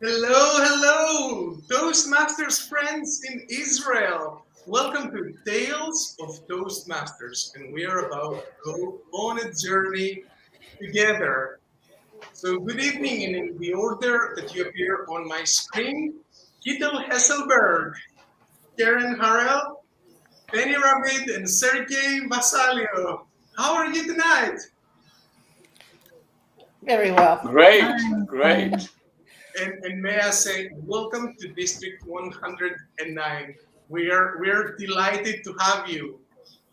Hello, Toastmasters friends in Israel. Welcome to Tales of Toastmasters, and we are about to go on a journey together. So, good evening, and in the order that you appear on my screen, Gidel Hesselberg, Karen Harrell, Benny Ravid, and Sergey Vasalio. How are you tonight? Very well. Great, great. And may I say, welcome to District 109. We're delighted to have you.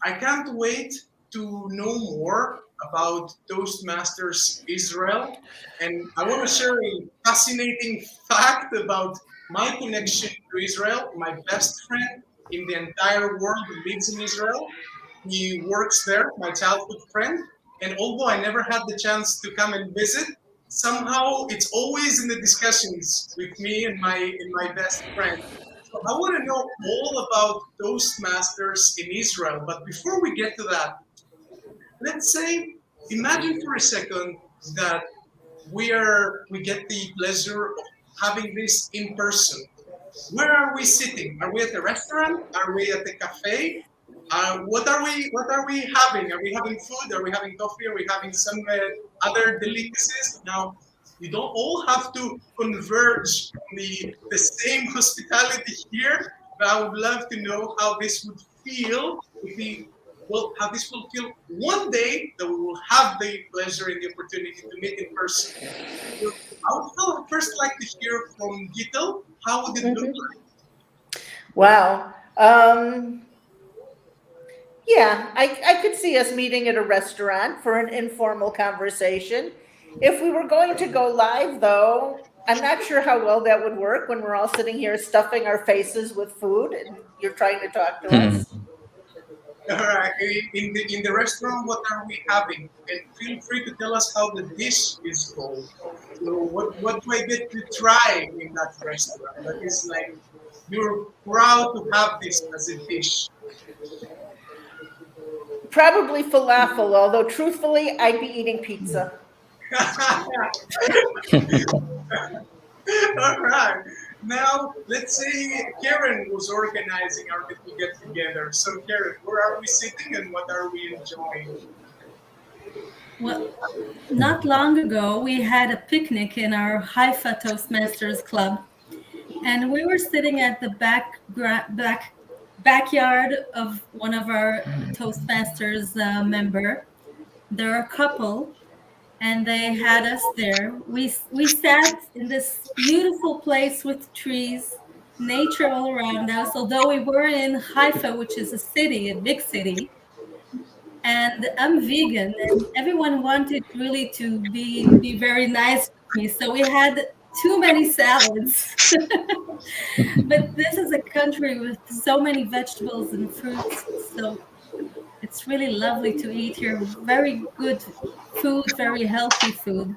I can't wait to know more about Toastmasters Israel. And I want to share a fascinating fact about my connection to Israel. My best friend in the entire world lives in Israel. He works there, my childhood friend. And although I never had the chance to come and visit, somehow it's always in the discussions with me and my best friend. So I want to know all about Toastmasters in Israel. But before we get to that, let's say, imagine for a second that we get the pleasure of having this in person. Where are we sitting? Are we at a restaurant? Are we at a cafe? What are we having? Are we having food? Are we having coffee? Are we having some other delicacies? Now, you don't all have to converge on the same hospitality here, but I would love to know how this would feel if we well, how this will feel one day that we will have the pleasure and the opportunity to meet in person. So I would first like to hear from Gito. How would it look like? Wow. Yeah, I could see us meeting at a restaurant for an informal conversation. If we were going to go live, though, I'm not sure how well that would work when we're all sitting here stuffing our faces with food and you're trying to talk to us. All right, in the restaurant, what are we having? And feel free to tell us how the dish is called. So what do I get to try in that restaurant? That is like you're proud to have this as a dish. Probably falafel, although truthfully, I'd be eating pizza. All right. Now, let's say Karen was organizing our little get together. So, Karen, where are we sitting and what are we enjoying? Well, not long ago, we had a picnic in our Haifa Toastmasters Club, and we were sitting at the backyard of one of our Toastmasters member. They're a couple, and they had us there. We sat in this beautiful place with trees, nature all around us. Although we were in Haifa, which is a city, a big city, and I'm vegan, and everyone wanted really to be very nice with me. So we had too many salads. But this is a country with so many vegetables and fruits, so it's really lovely to eat here. Very good food, very healthy food.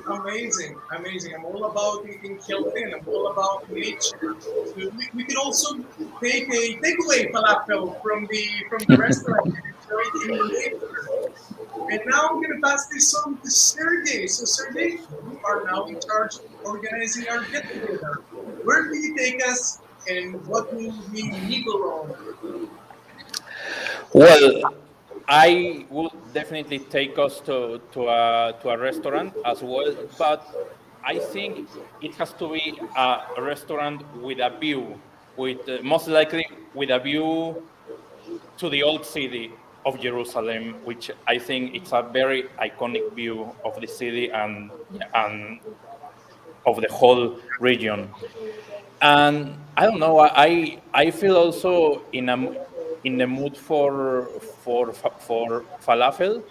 Amazing, amazing. I'm all about eating healthy and I'm all about nature. So we could also take a takeaway falafel from the restaurant and enjoy it in nature. And now I'm going to pass this on to Sergey. So, Sergey, you are now in charge of organizing our get together. Where do you take us and what will we nibble on? Well, I would definitely take us to a restaurant as well, but I think it has to be a restaurant with a view, with most likely with a view to the old city of Jerusalem, which I think it's a very iconic view of the city and of the whole region. And I don't know, I feel also in the mood for falafel,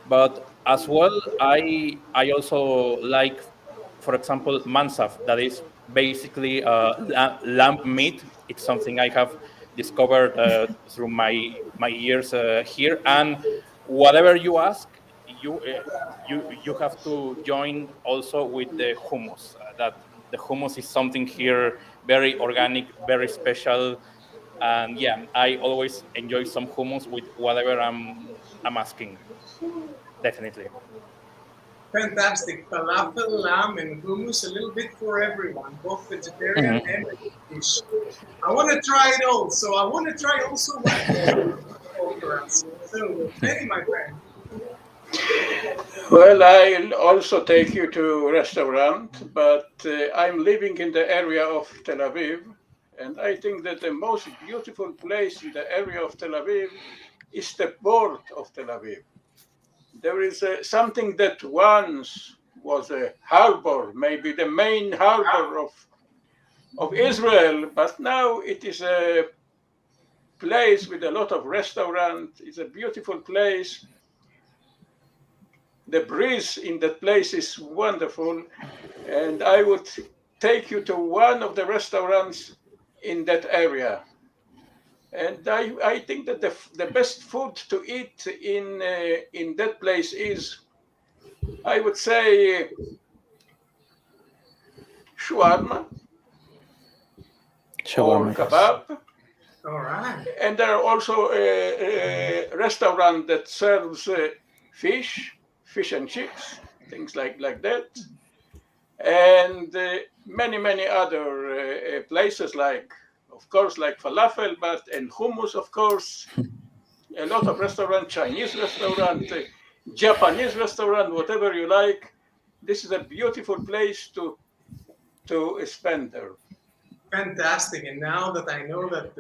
but as well I also like, for example, mansaf, that is basically lamb meat. It's something I have discovered through my years here, and whatever you ask, you have to join also with the hummus. That the hummus is something here very organic, very special, and yeah, I always enjoy some hummus with whatever I'm asking. Definitely. Fantastic. Falafel, lamb, and hummus, a little bit for everyone, both vegetarian and fish. I want to try it all. So I want to try also what you offer us. So, Benny, my friend. Well, I'll also take you to restaurant, but I'm living in the area of Tel Aviv, and I think that the most beautiful place in the area of Tel Aviv is the Port of Tel Aviv. There is something that once was a harbor, maybe the main harbor of Israel, but now it is a place with a lot of restaurants. It's a beautiful place. The breeze in that place is wonderful, and I would take you to one of the restaurants in that area. And I think that the best food to eat in that place is, I would say, shawarma or kebab. All right. And there are also a restaurant that serves fish and chips, things like that. And many other places of course, like falafel, and hummus, of course. A lot of restaurants, Chinese restaurant, Japanese restaurant, whatever you like. This is a beautiful place to spend there. Fantastic. And now that I know that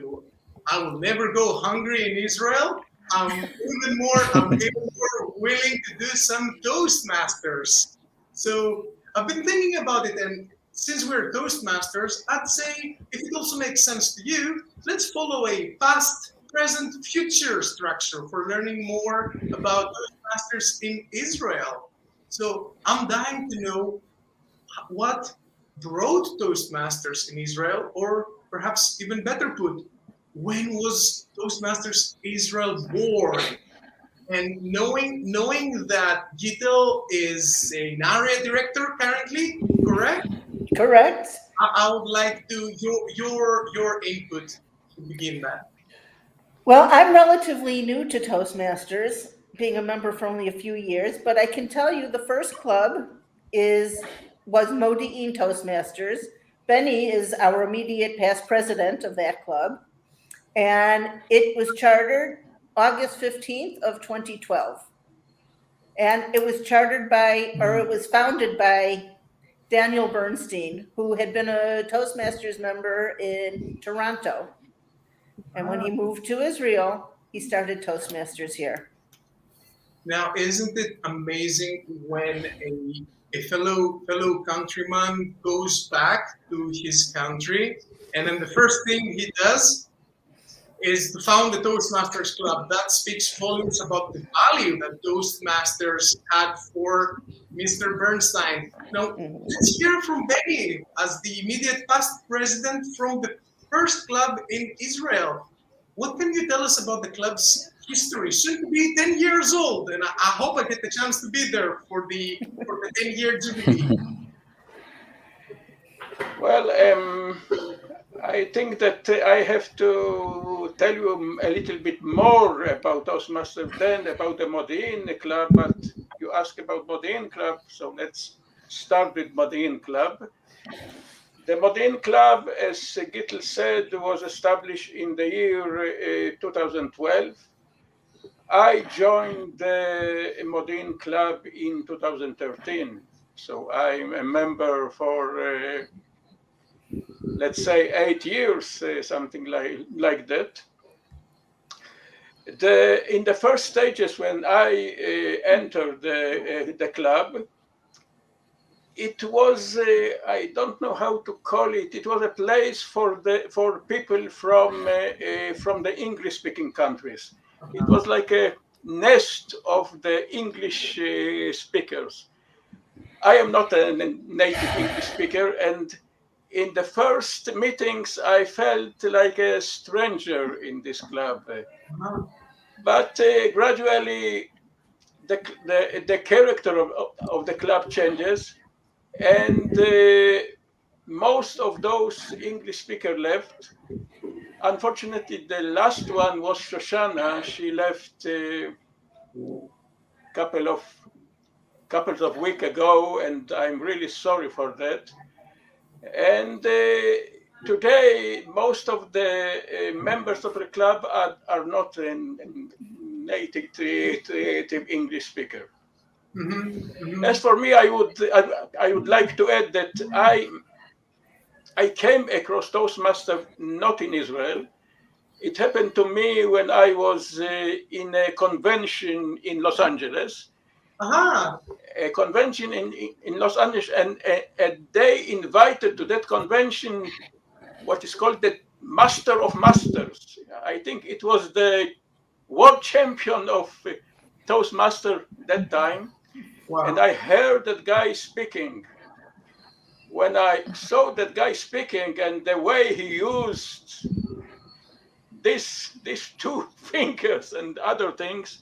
I will never go hungry in Israel, I'm even more willing to do some Toastmasters. So I've been thinking about it, and since we're Toastmasters, I'd say if it also makes sense to you, let's follow a past, present, future structure for learning more about Toastmasters in Israel. So I'm dying to know what brought Toastmasters in Israel, or perhaps even better put, when was Toastmasters Israel born? And knowing that Gittel is an area director currently, correct? Correct. I would like to your input to begin that. Well, I'm relatively new to Toastmasters, being a member for only a few years, but I can tell you the first club was Modi'in Toastmasters. Benny is our immediate past president of that club, and it was chartered August 15th of 2012. And it was founded by Daniel Bernstein, who had been a Toastmasters member in Toronto. And when he moved to Israel, he started Toastmasters here. Now, isn't it amazing when a fellow countryman goes back to his country, and then the first thing he does is to found the Toastmasters Club? That speaks volumes about the value that Toastmasters had for Mr. Bernstein. Now, let's hear from Benny as the immediate past president from the first club in Israel. What can you tell us about the club's history? Soon to be 10 years old, and I hope I get the chance to be there for the 10-year jubilee. Well, I think that I have to tell you a little bit more about Toastmasters than about the Modi'in Club, but you asked about Modi'in Club, so let's start with Modi'in Club. The Modi'in Club, as Gittel said, was established in the year 2012. I joined the Modi'in Club in 2013, so I'm a member for let's say 8 years, something like that. In the first stages, when I entered the club, it was I don't know how to call it. It was a place for people from the English-speaking countries. It was like a nest of the English speakers. I am not a native English speaker, and in the first meetings, I felt like a stranger in this club. But gradually, the character of the club changes, and most of those English speakers left. Unfortunately, the last one was Shoshana. She left a couple couple of weeks ago, and I'm really sorry for that. And today, most of the members of the club are not native English speaker. As for me, I would like to add that I came across Toastmaster not in Israel. It happened to me when I was in a convention in Los Angeles. A convention in Los Angeles, and they invited to that convention what is called the Master of Masters. I think it was the world champion of Toastmaster that time. Wow. And I heard that guy speaking. When I saw that guy speaking and the way he used these two fingers and other things,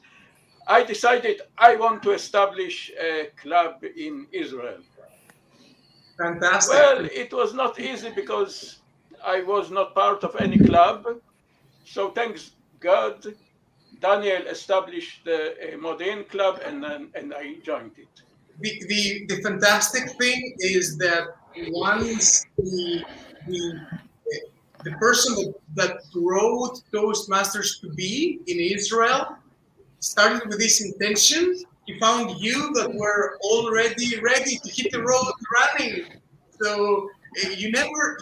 I decided I want to establish a club in Israel. Fantastic. Well, it was not easy because I was not part of any club. So thanks God, Daniel established the Modern Club, and I joined it. The fantastic thing is that once the person that wrote Toastmasters to be in Israel started with this intention, he found you that were already ready to hit the road running. So you never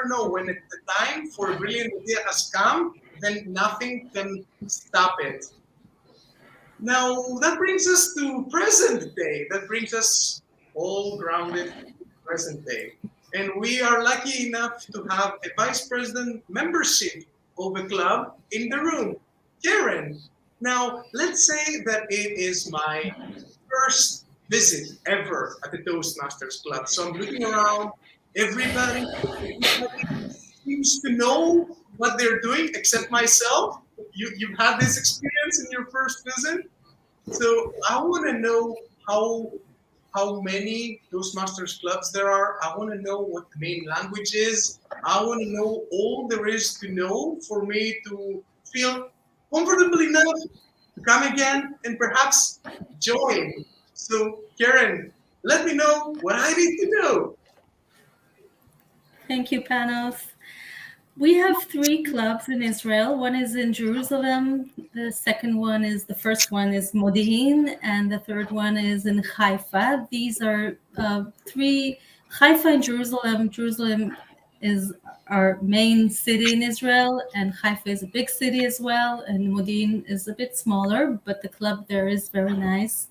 know when the time for a brilliant idea has come, then nothing can stop it. Now that brings us to present day. That brings us all grounded present day. And we are lucky enough to have a vice president membership of the club in the room, Karen. Now, let's say that it is my first visit ever at the Toastmasters Club. So I'm looking around, everybody seems to know what they're doing except myself. You've had this experience in your first visit. So I want to know how many Toastmasters clubs there are. I want to know what the main language is. I want to know all there is to know for me to feel comfortable enough to come again and perhaps join. So, Karen, let me know what I need to know. Thank you, Panos. We have 3 clubs in Israel. One is in Jerusalem. The first one is Modi'in, and the third one is in Haifa. These are 3, Haifa and Jerusalem. Jerusalem is our main city in Israel, and Haifa is a big city as well, and Modi'in is a bit smaller, but the club there is very nice.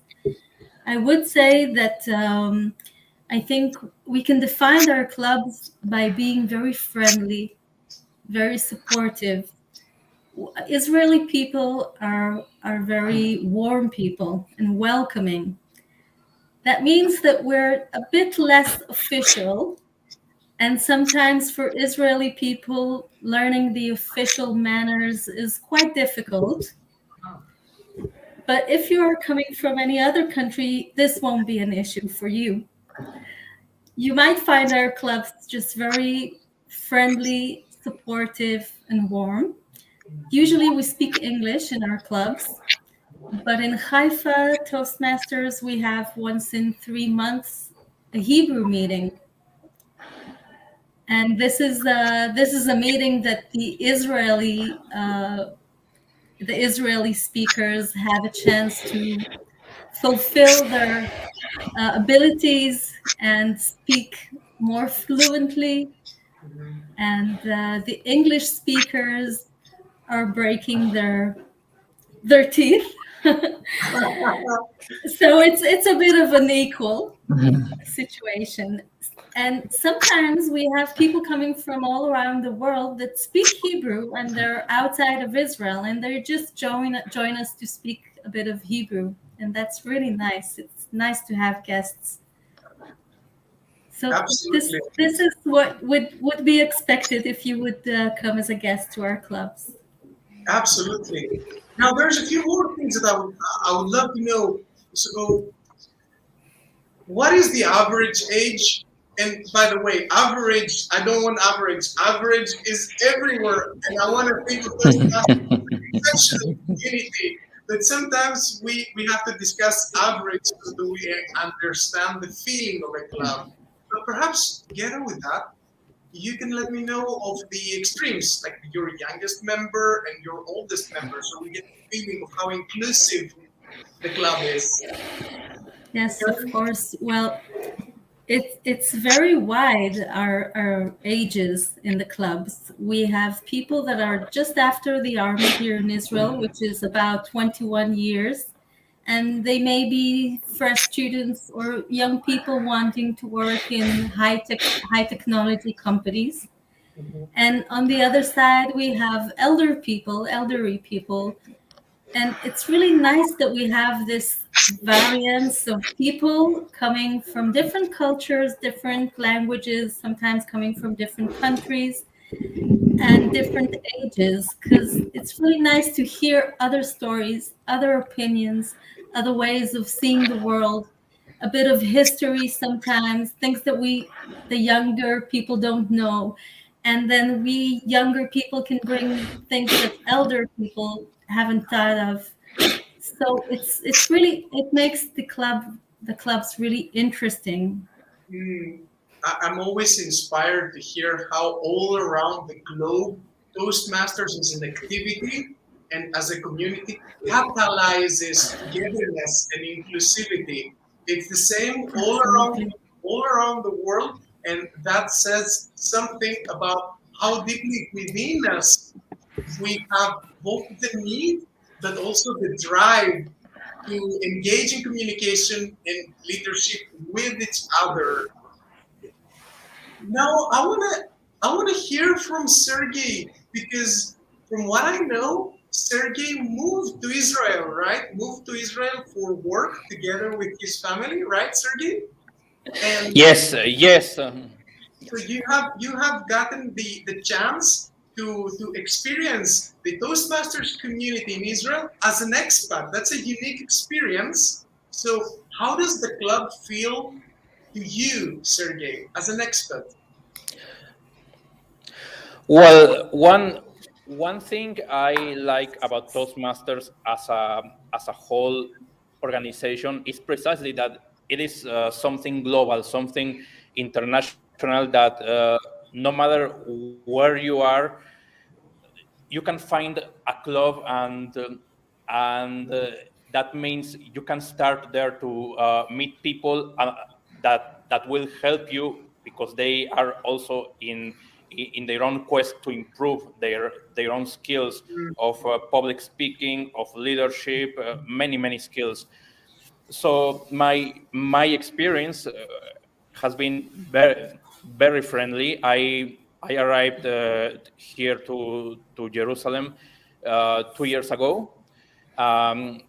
I would say that I think we can define our clubs by being very friendly, very supportive. Israeli people are very warm people and welcoming. That means that we're a bit less official, and sometimes for Israeli people, learning the official manners is quite difficult. But if you're coming from any other country, this won't be an issue for you. You might find our clubs just very friendly, supportive, and warm. Usually we speak English in our clubs, but in Haifa Toastmasters, we have once in 3 months a Hebrew meeting. And this is a meeting that the Israeli speakers have a chance to fulfill their abilities and speak more fluently. And the English speakers are breaking their teeth. So it's a bit of an equal situation. And sometimes we have people coming from all around the world that speak Hebrew, and they're outside of Israel, and they just join us to speak a bit of Hebrew. And that's really nice. It's nice to have guests. So this is what would be expected if you would come as a guest to our clubs. Absolutely. Now, there's a few more things that I would love to know. So, what is the average age? And by the way, average, I don't want average. Average is everywhere. And I want to think of this as an exceptional community but sometimes we have to discuss average so that we understand the feeling of a club. But perhaps together with that, you can let me know of the extremes, like your youngest member and your oldest member, so we get the feeling of how inclusive the club is. Yes, of course. Well, it's very wide, our ages in the clubs. We have people that are just after the army here in Israel, which is about 21 years, and they may be fresh students or young people wanting to work in high technology companies. And on the other side, we have elderly people, and it's really nice that we have this variance of people coming from different cultures, different languages, sometimes coming from different countries and different ages, because it's really nice to hear other stories, other opinions, other ways of seeing the world, a bit of history sometimes, things that the younger people don't know. And then we younger people can bring things that elder people haven't thought of. So it's really, it makes the clubs really interesting. Mm, I'm always inspired to hear how all around the globe Toastmasters as an activity and as a community catalyzes togetherness and inclusivity. It's the same Absolutely. all around the world, and that says something about how deeply within us we have both the need but also the drive to engage in communication and leadership with each other. Now, I wanna hear from Sergey because from what I know, Sergey moved to Israel, right? Moved to Israel for work together with his family, right, Sergey? And Yes. so you have gotten the chance to experience the Toastmasters community in Israel as an expat. That's a unique experience. So how does the club feel to you, Sergey, as an expat? Well, one thing I like about Toastmasters as a whole organization is precisely that it is something global, something international. That no matter where you are, you can find a club, and that means you can start there to meet people that will help you because they are also in their own quest to improve their own skills of public speaking, of leadership, many skills. So my experience has been very friendly. I arrived here to Jerusalem 2 years ago,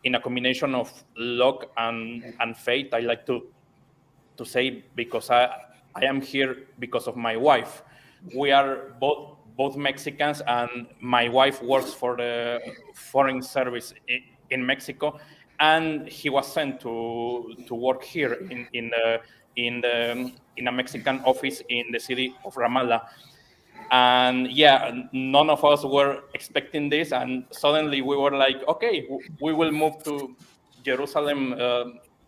in a combination of luck and fate. I like to say, because I am here because of my wife. We are both Mexicans, and my wife works for the foreign service in Mexico, and he was sent to work here in a Mexican office in the city of Ramallah. And yeah, none of us were expecting this, and suddenly we were like, okay, we will move to Jerusalem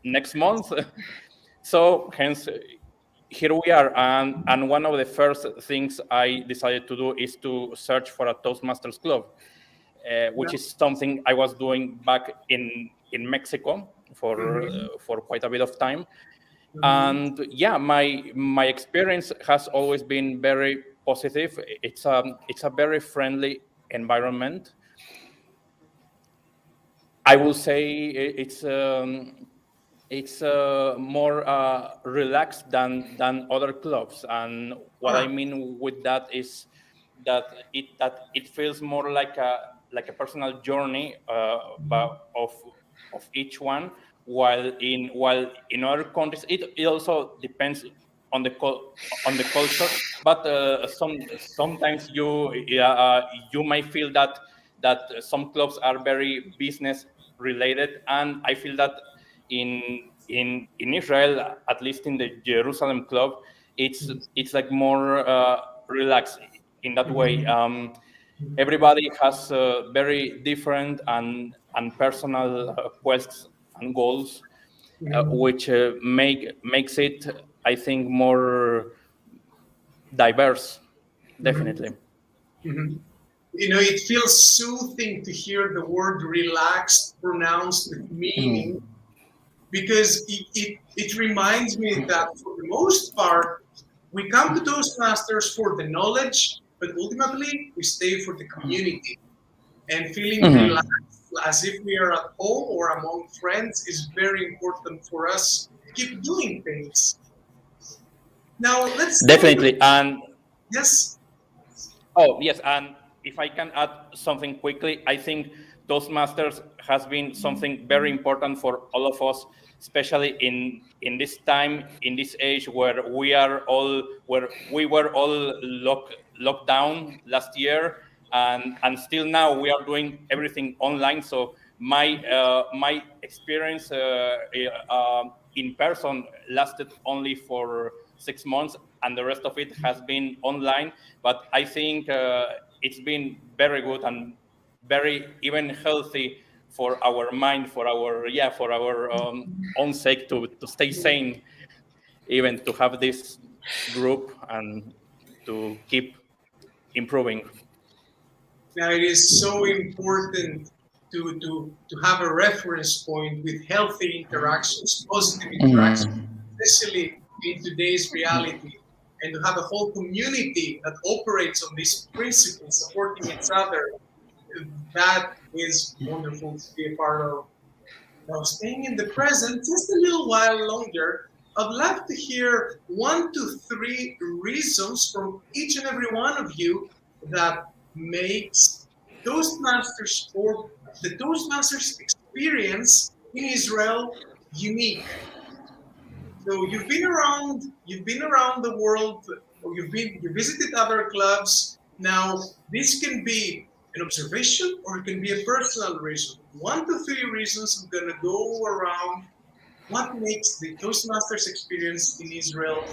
next month. So hence here we are, and one of the first things I decided to do is to search for a Toastmasters club, which is something I was doing back in Mexico for quite a bit of time. And yeah, my experience has always been very positive. It's a very friendly environment. I will say it's more relaxed than other clubs, and what I Ah, mean with that is that it feels more like a personal journey, but of each one. While in other countries, it also depends on on the culture, but sometimes you might feel that some clubs are very business related, and I feel that in Israel, at least in the Jerusalem club, it's like more relaxed in that way. everybody has very different and personal quests and goals, which makes it, I think, more diverse, definitely. You know, it feels soothing to hear the word relaxed pronounced with meaning, because it reminds me that for the most part, we come to Toastmasters for the knowledge, but ultimately we stay for the community. And feeling relaxed as if we are at home or among friends is very important for us to keep doing things. Now, let's Definitely. And yes. oh, yes, and if I can add something quickly, I think Toastmasters has been something very important for all of us, especially in this time, in this age where we were all locked down last year, and still now we are doing everything online. So my experience in person lasted only for 6 months, and the rest of it has been online. But I think it's been very good and very even healthy for our mind, for our own sake, to stay sane, even to have this group and to keep improving. Now, it is so important to have a reference point with healthy interactions, positive interactions, especially in today's reality, and to have a whole community that operates on these principles, supporting each other. That is wonderful to be a part of. Now, staying in the present just a little while longer, I'd love to hear 1 to 3 reasons from each and every one of you that makes Toastmasters or the Toastmasters experience in Israel unique. So you've been around the world, or you visited other clubs. Now, this can be an observation or it can be a personal reason. 1 to 3 reasons I'm gonna go around what makes the Toastmasters experience in Israel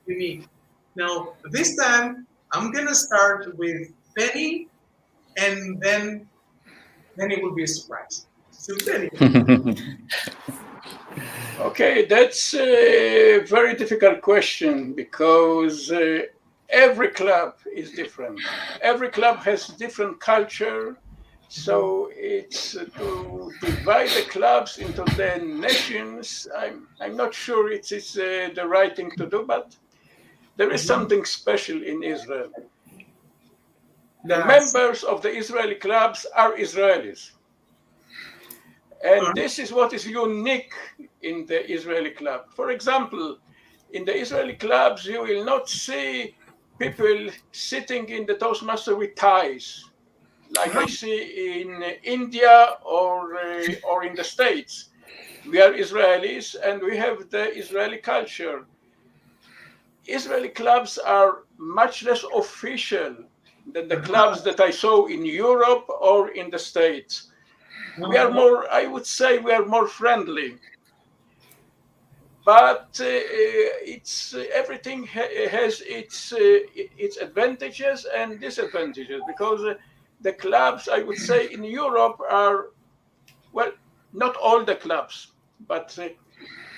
unique. Now, this time I'm gonna start with Penny, and then it will be a surprise. So Penny. Okay, that's a very difficult question, because every club is different. Every club has different culture. So it's to divide the clubs into the nations. I'm not sure it's the right thing to do, but there is something special in Israel. The members of the Israeli clubs are Israelis. And this is what is unique in the Israeli club. For example, in the Israeli clubs, you will not see people sitting in the Toastmaster with ties, like I see in India or in the States. We are Israelis and we have the Israeli culture. Israeli clubs are much less official than the clubs that I saw in Europe or in the States. We are more, I would say, we are more friendly. But it's everything has its advantages and disadvantages, because the clubs, I would say, in Europe are, well, not all the clubs, but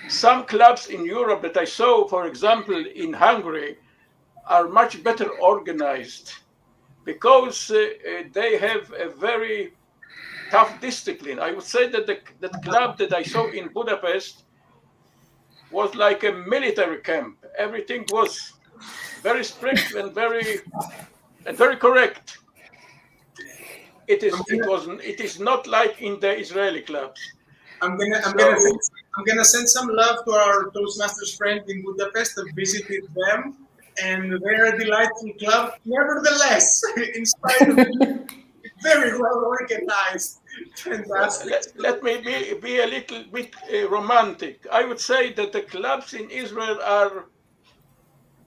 some clubs in Europe that I saw, for example, in Hungary, are much better organized, because they have a very tough discipline. I would say that the club that I saw in Budapest was like a military camp. Everything was very strict and very correct. It is not like in the Israeli clubs. I'm gonna send some love to our Toastmasters friend in Budapest. I visited them, and they're a delightful club. Nevertheless, in spite of very well organized, fantastic. Let me be a little bit romantic. I would say that the clubs in Israel are,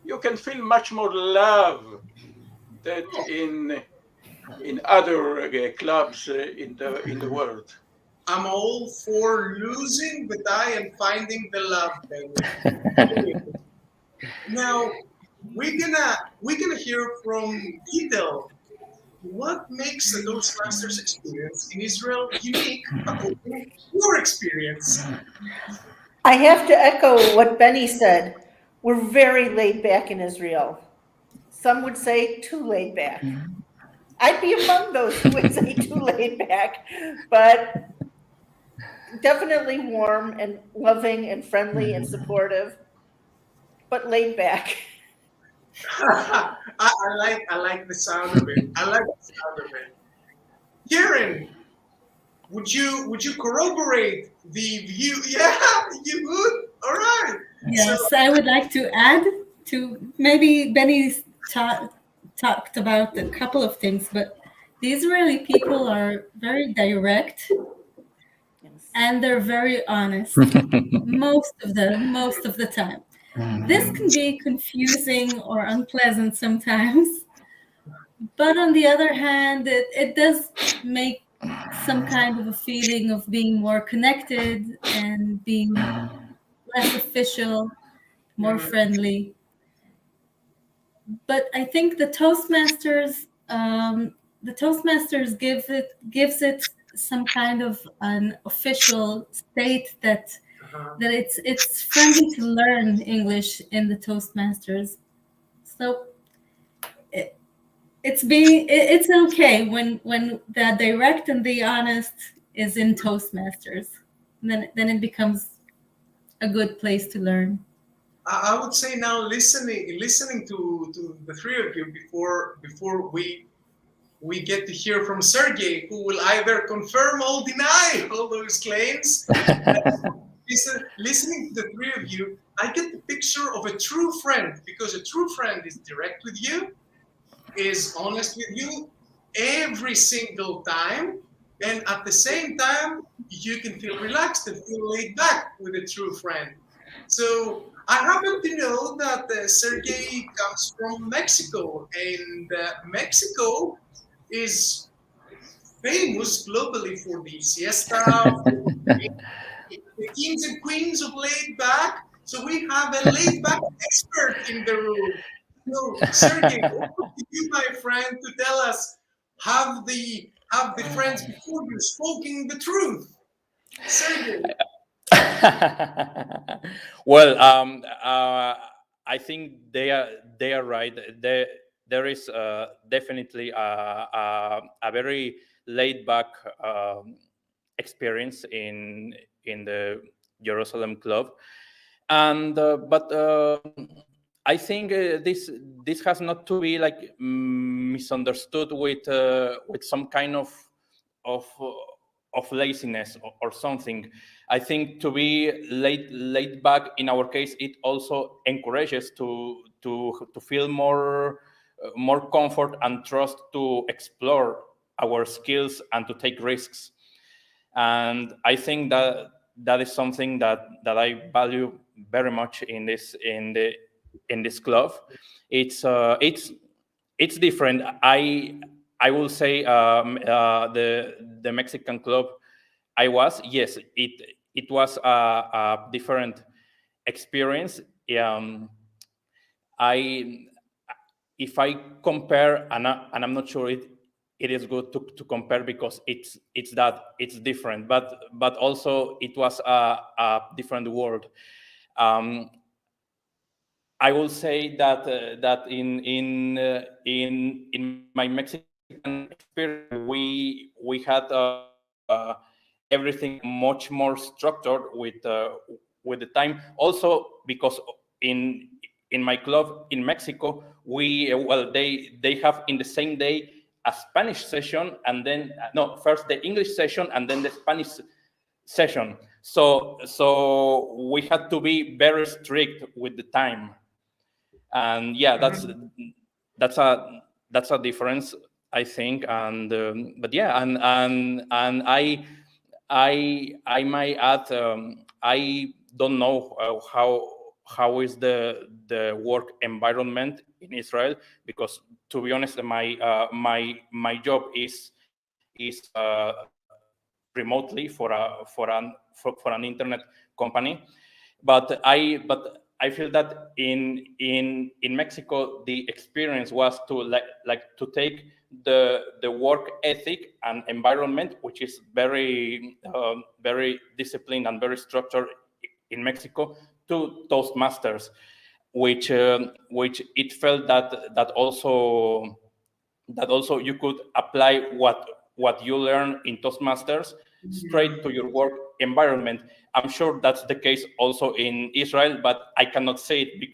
you can feel much more love than in other clubs in the world. I'm all for losing, but I am finding the love, baby. Now we're gonna hear from Idel. what makes the Toastmasters experience in Israel unique according to your experience? I have to echo what Benny said. We're very laid back in Israel. Some would say too laid back. I'd be among those who would say too laid back, but definitely warm and loving and friendly and supportive, but laid back. I like the sound of it. I like the sound of it. Kieran, would you corroborate the view? Yeah, you would. All right. Yes, I would like to add to maybe Benny's talked about a couple of things, but the Israeli people are very direct and they're very honest most of the time. This can be confusing or unpleasant sometimes, but on the other hand, it does make some kind of a feeling of being more connected and being less official, more friendly. But I think the Toastmasters gives it some kind of an official state that it's friendly to learn English in the Toastmasters. So it's okay when the direct and the honest is in Toastmasters. Then it becomes a good place to learn. I would say now listening to the three of you before we get to hear from Sergey, who will either confirm or deny all those claims. Listening to the three of you, I get the picture of a true friend, because a true friend is direct with you, is honest with you every single time, and at the same time, you can feel relaxed and feel laid back with a true friend. So I happen to know that Sergey comes from Mexico, and Mexico is famous globally for the siesta, for the kings and queens of laid back. So we have a laid back expert in the room. So Sergey, over to you, my friend, to tell us, have the friends before you spoken the truth? Sergey. Well, I think they are right. There is definitely a very laid back experience in the Jerusalem Club, and but I think this has not to be like misunderstood with some kind of laziness or something. I think to be laid back in our case, it also encourages to feel more comfort and trust to explore our skills and to take risks. And I think that is something that I value very much in this club. It's different. I will say the Mexican club I was, yes, it was a different experience. If I compare, and I'm not sure it is good to compare, because it's different, but also it was a different world. I will say that in my Mexican experience, we had everything much more structured with the time. Also because in my club in Mexico, they have in the same day a Spanish session, and then first the English session and then the Spanish session. So we had to be very strict with the time. And yeah, that's a difference, I think. And but yeah, and I might add, I don't know how is the work environment in Israel, because to be honest, my job is remotely for an internet company. But I feel that in Mexico, the experience was to to take the work ethic and environment, which is very disciplined and very structured in Mexico, to Toastmasters, which it felt that also you could apply what you learn in Toastmasters straight to your work environment. I'm sure that's the case also in Israel, but I cannot say it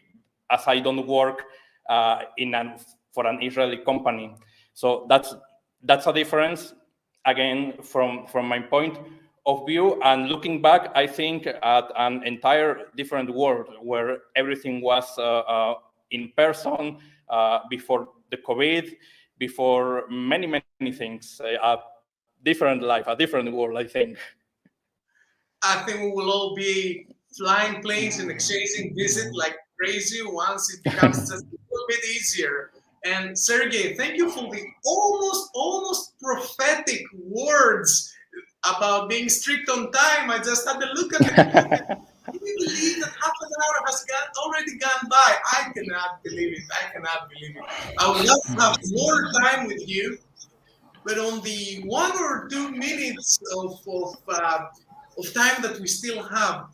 as I don't work for an Israeli company. So that's a difference, again, from my point of view. And looking back, I think at an entire different world where everything was in person before the COVID, before many things, a different life, a different world, I think. I think we will all be flying planes and exchanging visit like crazy once it becomes just a little bit easier. And Sergey, thank you for the almost prophetic words about being strict on time. I just had to look at the clock. Can you believe that half an hour has already gone by? I cannot believe it. I would love to have more time with you, but on the 1 or 2 minutes of time that we still have,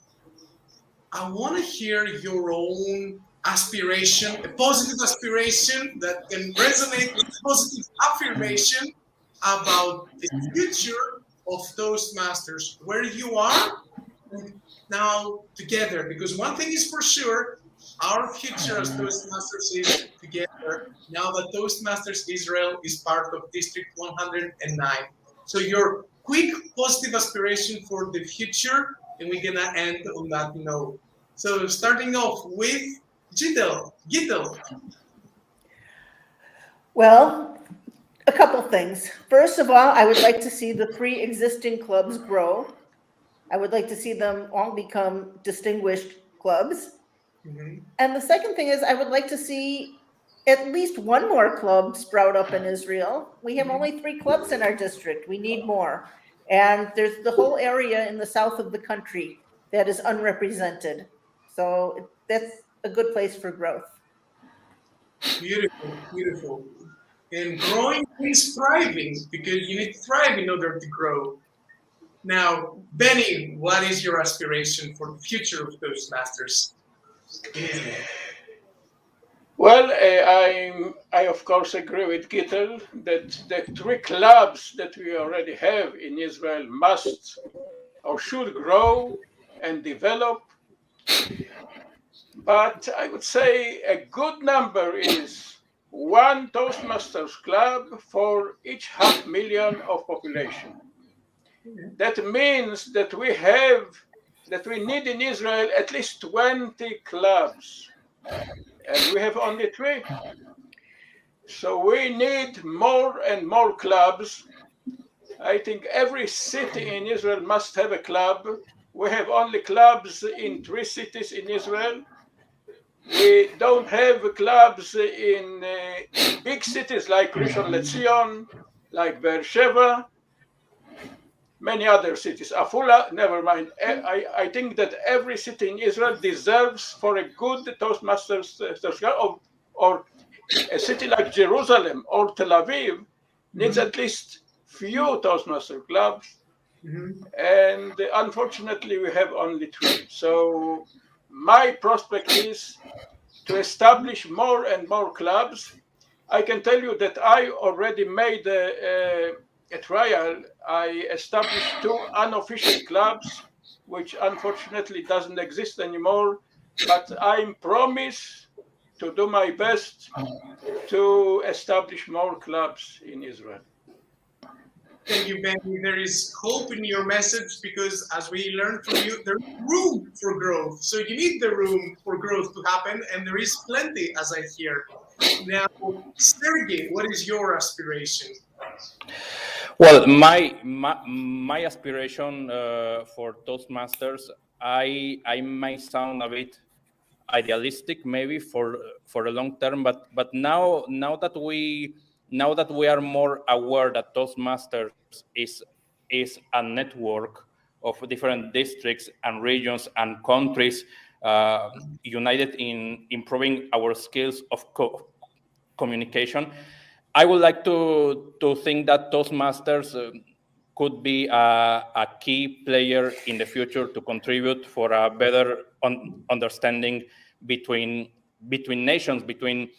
I want to hear your own aspiration, a positive aspiration that can resonate with positive affirmation about the future of Toastmasters, where you are now together. Because one thing is for sure, our future as Toastmasters is together now that Toastmasters Israel is part of District 109. So your quick positive aspiration for the future, and we're gonna end on that note. So starting off with Gittel. Well, a couple things. First of all, I would like to see the 3 existing clubs grow. I would like to see them all become distinguished clubs. Mm-hmm. And the second thing is I would like to see at least one more club sprout up in Israel. We have only 3 clubs in our district. We need more. And there's the whole area in the south of the country that is unrepresented. So that's a good place for growth. Beautiful. And growing is thriving, because you need to thrive in order to grow. Now, Benny, what is your aspiration for the future of Toastmasters in Israel? Well, I of course agree with Gittel that the 3 clubs that we already have in Israel must or should grow and develop. But I would say a good number is 1 Toastmasters club for each 500,000 of population. That means that we need in Israel at least 20 clubs, and we have only 3. So we need more and more clubs. I think every city in Israel must have a club. We have only clubs in 3 cities in Israel. We don't have clubs in big cities like Rishon LeZion, like Beersheba, many other cities. Afula, never mind. I think that every city in Israel deserves for a good Toastmasters or a city like Jerusalem or Tel Aviv needs at least few Toastmaster clubs. And unfortunately, we have only 3. So my prospect is to establish more and more clubs. I can tell you that I already made a trial. I established 2 unofficial clubs, which unfortunately doesn't exist anymore, but I promise to do my best to establish more clubs in Israel. Thank you, Benny. There is hope in your message, because as we learned from you, there is room for growth. So you need the room for growth to happen, and there is plenty, as I hear. Now, Sergey, what is your aspiration? Well, my aspiration for Toastmasters, I might sound a bit idealistic maybe for the long term, but now that we are more aware that Toastmasters is a network of different districts and regions and countries united in improving our skills of communication, I would like to think that Toastmasters could be a key player in the future to contribute for a better understanding between nations, between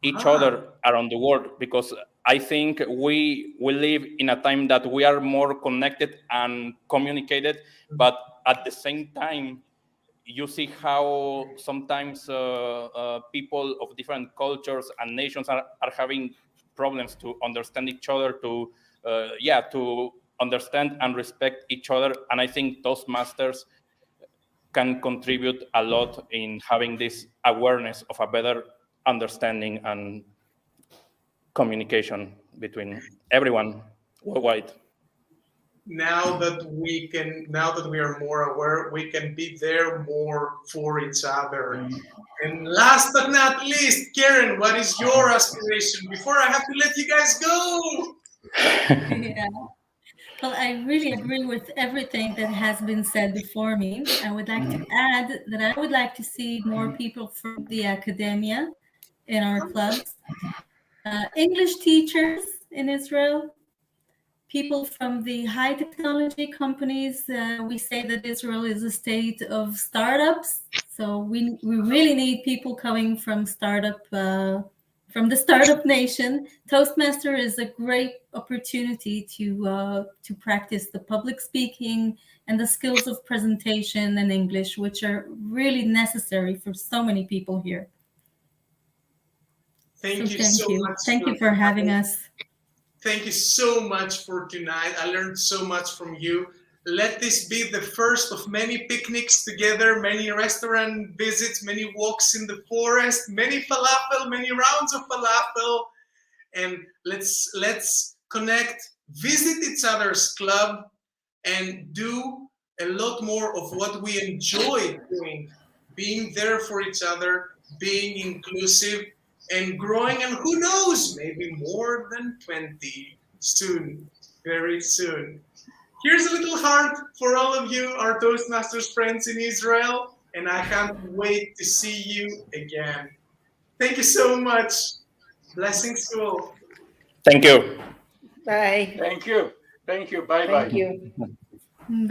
each other around the world, because I think we live in a time that we are more connected and communicated, but at the same time, you see how sometimes people of different cultures and nations are having problems to understand each other, to understand and respect each other. And I think Toastmasters can contribute a lot in having this awareness of a better understanding and communication between everyone worldwide. Now that we are more aware, we can be there more for each other. And last but not least, Karen, what is your aspiration before I have to let you guys go? Yeah. Well, I really agree with everything that has been said before me. I would like to add that I would like to see more people from the academia in our clubs, English teachers in Israel, people from the high technology companies. We say that Israel is a state of startups, so we really need people coming from from the startup nation. Toastmaster is a great opportunity to practice the public speaking and the skills of presentation and English, which are really necessary for so many people here. Thank you so much. Thank you for having us. Thank you so much for tonight. I learned so much from you. Let this be the first of many picnics together, many restaurant visits, many walks in the forest, many falafel, many rounds of falafel. And let's connect, visit each other's club, and do a lot more of what we enjoy doing, being there for each other, being inclusive, and growing, and who knows, maybe more than 20 soon, very soon. Here's a little heart for all of you, our Toastmasters friends in Israel, and I can't wait to see you again. Thank you so much. Blessings to all. Thank you. Bye. Thank you. Thank you. Bye-bye. Thank you.